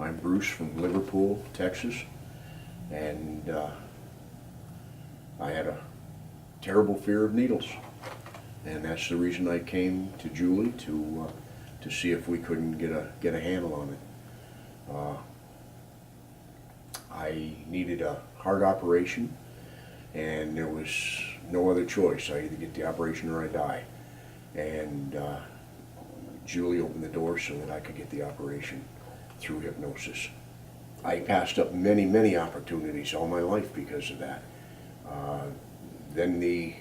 I'm Bruce from Liverpool, Texas, and I had a terrible fear of needles, and that's the reason I came to Julie to see if we couldn't get a handle on it. I needed a heart operation, and there was no other choice. I either get the operation or I die. And Julie opened the door so that I could get the operation through hypnosis. I passed up many, many opportunities all my life because of that. Then the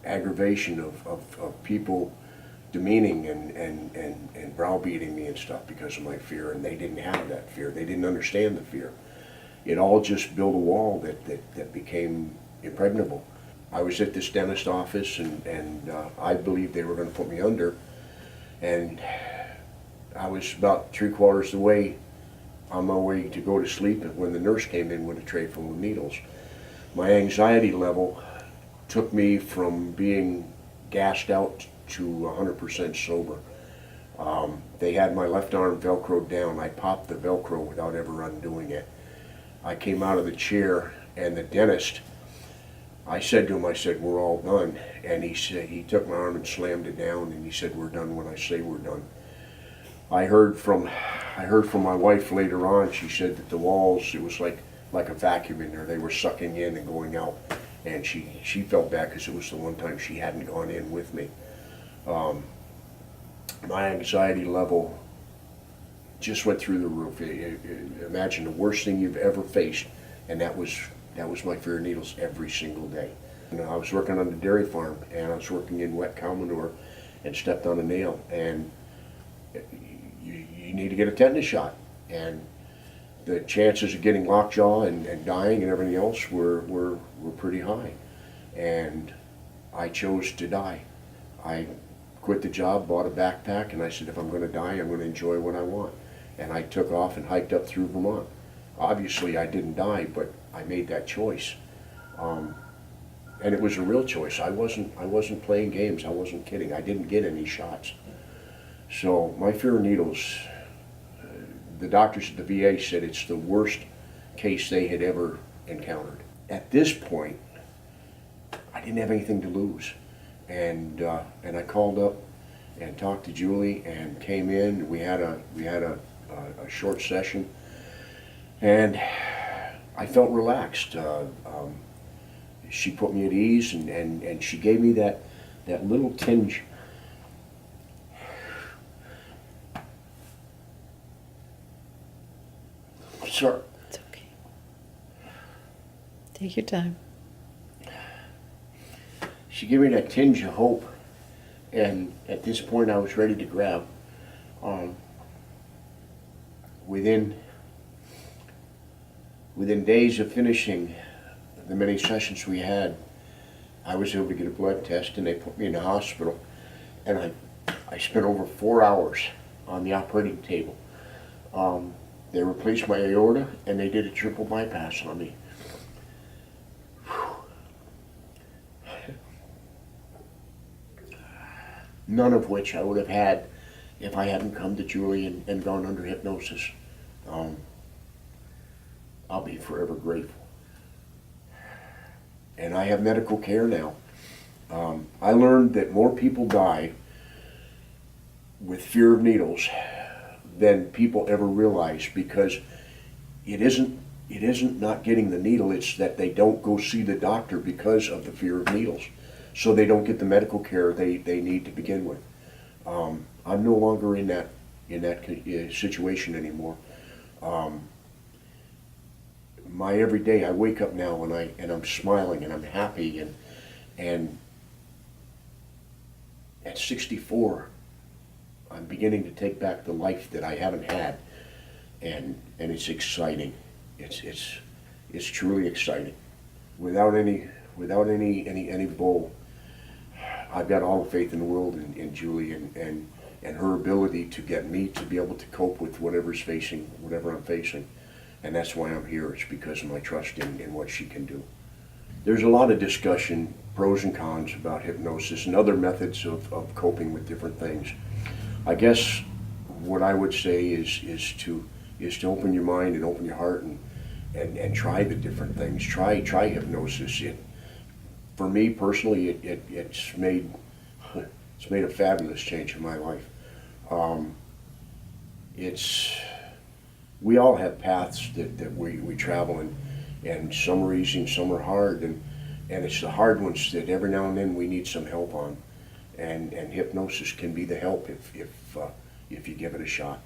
aggravation of people demeaning and browbeating me and stuff because of my fear, and they didn't have that fear. They didn't understand the fear. It all just built a wall that became impregnable. I was at this dentist office, and I believed they were going to put me under, and I was about 3/4 of the way on my way to go to sleep when the nurse came in with a tray full of needles. My anxiety level took me from being gassed out to 100% sober. They had my left arm Velcroed down. I popped the Velcro without ever undoing it. I came out of the chair, and the dentist, I said to him, I said, "We're all done." And he took my arm and slammed it down, and he said, "We're done when I say we're done." I heard from my wife later on. She said that the walls, it was like a vacuum in there. They were sucking in and going out, and she felt bad because it was the one time she hadn't gone in with me. My anxiety level just went through the roof. Imagine the worst thing you've ever faced, and that was my fear of needles every single day. You know, I was working on the dairy farm, and I was working in wet cow manure, and stepped on a nail, and you need to get a tetanus shot, and the chances of getting lockjaw and dying and everything else were pretty high, and I chose to die. I quit the job, bought a backpack, and I said, if I'm going to die, I'm going to enjoy what I want. And I took off and hiked up through Vermont. Obviously, I didn't die, but I made that choice, and it was a real choice. I wasn't playing games. I wasn't kidding. I didn't get any shots. So my fear of needles, the doctors at the VA said it's the worst case they had ever encountered. At this point, I didn't have anything to lose, and I called up and talked to Julie and came in. We had a short session, and I felt relaxed. She put me at ease, and she gave me that little tinge. Sorry. It's okay. Take your time. She gave me that tinge of hope, and at this point I was ready to grab. Within days of finishing the many sessions we had, I was able to get a blood test, and they put me in the hospital, and I spent over 4 hours on the operating table. They replaced my aorta, and they did a triple bypass on me. None of which I would have had if I hadn't come to Julie and gone under hypnosis. I'll be forever grateful. And I have medical care now. I learned that more people die with fear of needles than people ever realize, because it isn't not getting the needle, it's that they don't go see the doctor because of the fear of needles. So they don't get the medical care they need to begin with. I'm no longer in that situation anymore. My everyday, I wake up now and I'm smiling and I'm happy, and at 64, I'm beginning to take back the life that I haven't had, and it's exciting. It's truly exciting. Without any bull, I've got all the faith in the world in Julie and her ability to get me to be able to cope with whatever I'm facing. And that's why I'm here. It's because of my trust in what she can do. There's a lot of discussion, pros and cons, about hypnosis and other methods of coping with different things. I guess what I would say is to is to open your mind and open your heart and try the different things. Try hypnosis. For me personally, it's made a fabulous change in my life. It's we all have paths that we travel and some are easy and some are hard, and it's the hard ones that every now and then we need some help on, and hypnosis can be the help if you give it a shot.